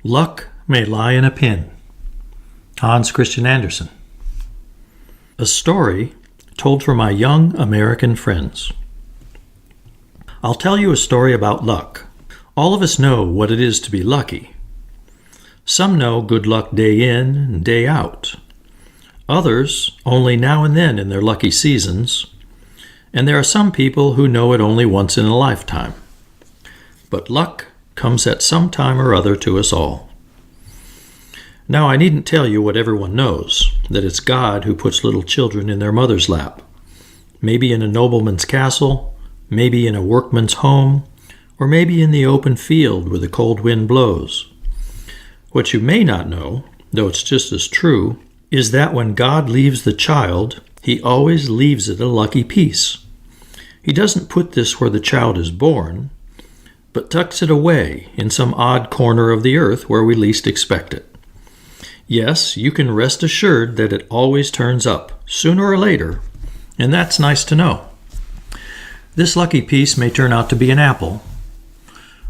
Luck may lie in a pin. Hans Christian Andersen. A story told for my young American friends. I'll tell you a story about luck. All of us know what it is to be lucky. Some know good luck day in and day out. Others only now and then in their lucky seasons. And there are some people who know it only once in a lifetime. But luck comes at some time or other to us all. Now, I needn't tell you what everyone knows, that it's God who puts little children in their mother's lap. Maybe in a nobleman's castle, maybe in a workman's home, or maybe in the open field where the cold wind blows. What you may not know, though it's just as true, is that when God leaves the child, He always leaves it a lucky piece. He doesn't put this where the child is born, but tucks it away in some odd corner of the earth where we least expect it. Yes, you can rest assured that it always turns up, sooner or later, and that's nice to know. This lucky piece may turn out to be an apple.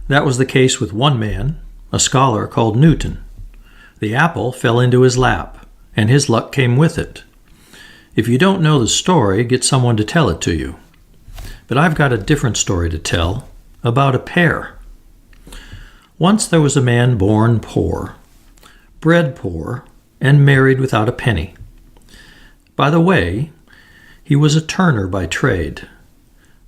That was the case with one man, a scholar called Newton. The apple fell into his lap, and his luck came with it. If you don't know the story, get someone to tell it to you. But I've got a different story to tell, about a pear. Once there was a man born poor, bred poor, and married without a penny. By the way, he was a turner by trade,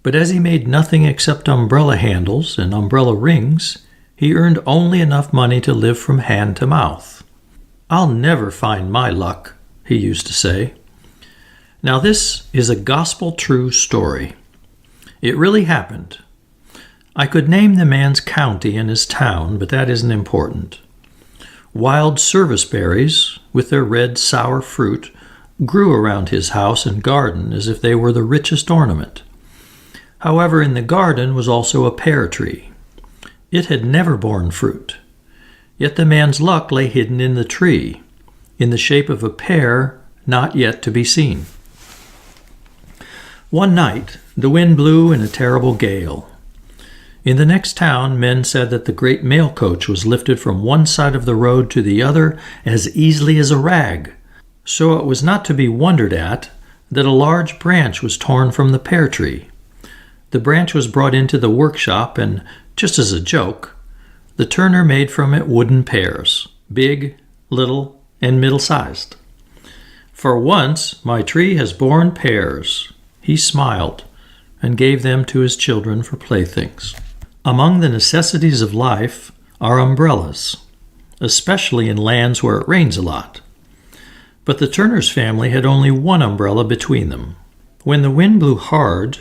but as he made nothing except umbrella handles and umbrella rings, he earned only enough money to live from hand to mouth. "I'll never find my luck," he used to say. Now this is a gospel-true story. It really happened. I could name the man's county and his town, but that isn't important. Wild service berries, with their red sour fruit, grew around his house and garden as if they were the richest ornament. However, in the garden was also a pear tree. It had never borne fruit. Yet the man's luck lay hidden in the tree, in the shape of a pear not yet to be seen. One night, the wind blew in a terrible gale. In the next town, men said that the great mail coach was lifted from one side of the road to the other as easily as a rag. So it was not to be wondered at that a large branch was torn from the pear tree. The branch was brought into the workshop, and, just as a joke, the turner made from it wooden pears, big, little, and middle-sized. "For once, my tree has borne pears," he smiled, and gave them to his children for playthings. Among the necessities of life are umbrellas, especially in lands where it rains a lot. But the Turner's family had only one umbrella between them. When the wind blew hard,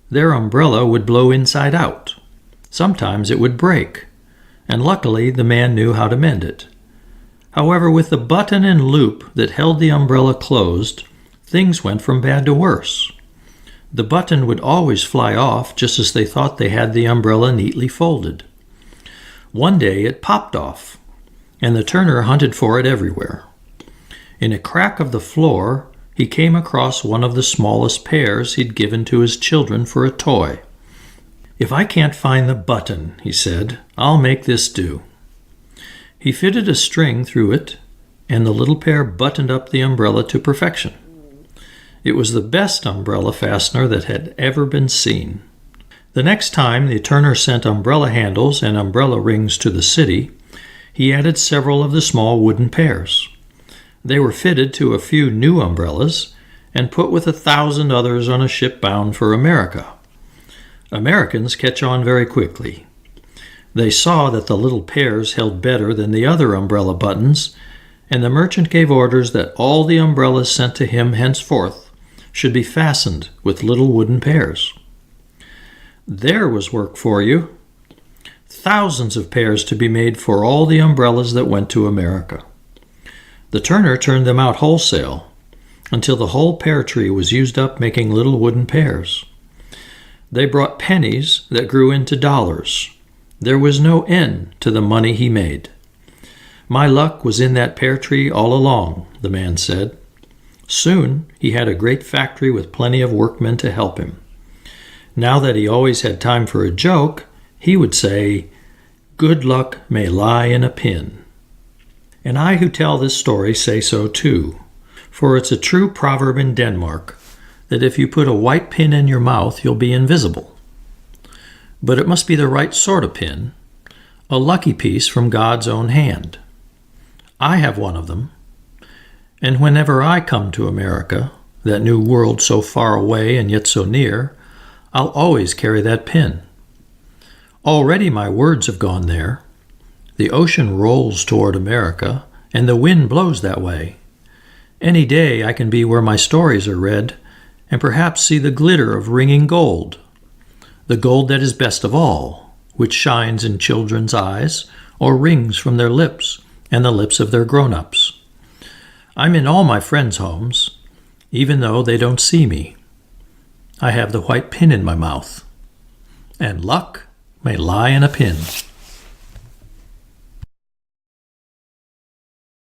their umbrella would blow inside out. Sometimes it would break, and luckily the man knew how to mend it. However, with the button and loop that held the umbrella closed, things went from bad to worse. The button would always fly off just as they thought they had the umbrella neatly folded. One day it popped off, and the turner hunted for it everywhere. In a crack of the floor, he came across one of the smallest pears he'd given to his children for a toy. "If I can't find the button," he said, "I'll make this do." He fitted a string through it, and the little pear buttoned up the umbrella to perfection. It was the best umbrella fastener that had ever been seen. The next time the turner sent umbrella handles and umbrella rings to the city, he added several of the small wooden pears. They were fitted to a few new umbrellas and put with 1,000 others on a ship bound for America. Americans catch on very quickly. They saw that the little pears held better than the other umbrella buttons, and the merchant gave orders that all the umbrellas sent to him henceforth should be fastened with little wooden pears. There was work for you. Thousands of pears to be made for all the umbrellas that went to America. The turner turned them out wholesale until the whole pear tree was used up making little wooden pears. They brought pennies that grew into dollars. There was no end to the money he made. "My luck was in that pear tree all along," the man said. Soon he had a great factory with plenty of workmen to help him. Now that he always had time for a joke, he would say, Good luck may lie in a pin. And I who tell this story say so too, for it's a true proverb in Denmark that if you put a white pin in your mouth, you'll be invisible. But it must be the right sort of pin, a lucky piece from God's own hand. I have one of them, and whenever I come to America, that new world so far away and yet so near, I'll always carry that pin. Already my words have gone there. The ocean rolls toward America, and the wind blows that way. Any day I can be where my stories are read, and perhaps see the glitter of ringing gold, the gold that is best of all, which shines in children's eyes or rings from their lips and the lips of their grown-ups. I'm in all my friends' homes, even though they don't see me. I have the white pin in my mouth, and luck may lie in a pin.